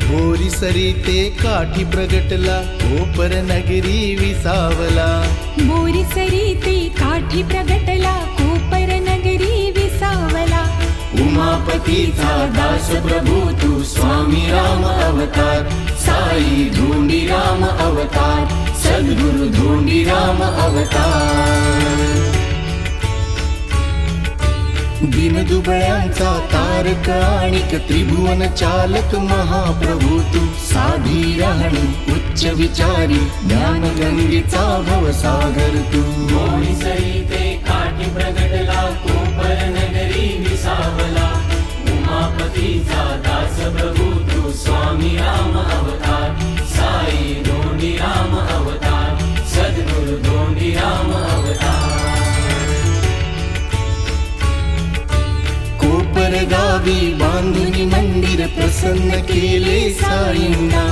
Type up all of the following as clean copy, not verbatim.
बोरी सरिते काठी प्रगटला कोपर नगरी विसावला। बोरी सरिते काठी प्रगटला कोपर नगरी विसावला। उमापतीचा दास प्रभू तू स्वामी राम अवतार, साई धोंडी राम अवतार, सद्गुरु धोंडी राम अवतार। दीनदुबळ्यांचा तारक आणिक त्रिभुवन चालक महाप्रभू तू, साधी राहणी उच्च विचारी ज्ञानगंगेचा भवसागर तू। बोरी सरिते काठी प्रगटला कोपर नगरी विसावला। उमापतीचा दास प्रभू तू स्वामी राम अवतार, साई धोंडी राम अवतार, सद्गुरु धोंडी राम अवतार। कोपर गावी बांधुनी मंदिर प्रसन्न केले साईंना,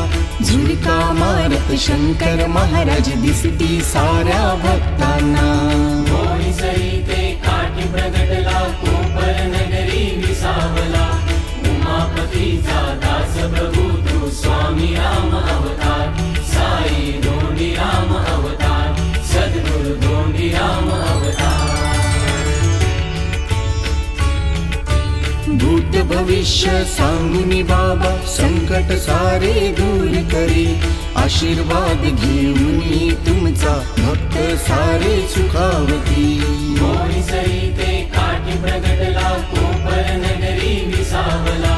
झुळका मारत शंकर महाराज दिसती साऱ्या भक्तांना। बोरी सरिते काठी प्रगटला कोपर नगरी विसावला। उमापतीचा दास प्रभू तू स्वामी राम अवतार, साई धोंडी राम अवतार, सद्गुरु धोंडी राम अवतार। भूत भविष्य सांगुनी बाबा संकट सारे दूर करी, आशीर्वाद घेऊन तुमचा भक्त सारे सुखावती। बोरी सरिते काठी प्रगटला कोपर नगरी विसावला।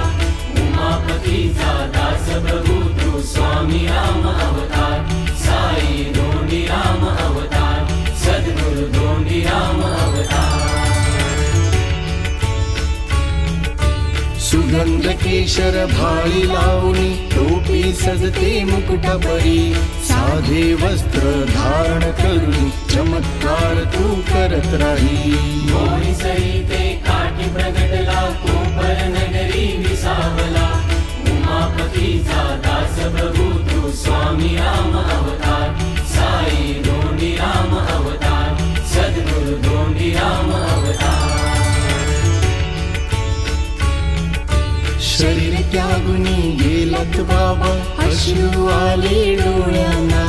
उमापतीचा दास प्रभू तू स्वामी राम अवतार, साई धोंडी राम अवतार, सद्गुरु धोंडी राम अवतार। सुगंध केशर भाळी लावणी टोपी सजते मुकुटापरी, साधे वस्त्र धारण करून चमत्कार तू करत राही। बोरी सरिते काठी प्रगटला कोपर नगरी विसावला। उमापतीचा दास प्रभू तू स्वामी राम अवतार, साई धोंडी राम अवतार, सद्गुरु धोंडी राम अवतार। शरीर त्यागुनी गेलात बाबा अश्रू आले डोळ्यांना,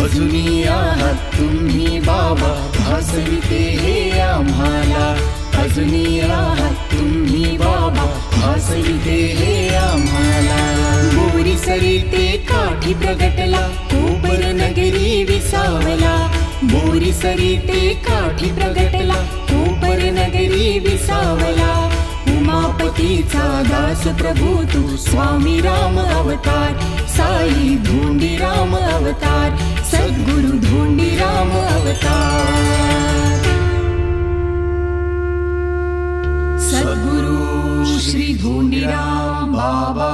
अजूनही आहात तुम्ही बाबा भासविते हे आम्हाला, अजूनही आहात तुम्ही बाबा भासविते हे आम्हाला। बोरी सरिते काठी प्रगटला कोपर नगरी विसावला। बोरी सरिते काठी प्रगटला कोपर नगरी विसावला। उमापतीचा दास प्रभू तू स्वामी राम अवतार, साई धोंडी राम अवतार, सद्गुरु धोंडी राम अवतार। सद्गुरु श्री धोंडीराम बाबा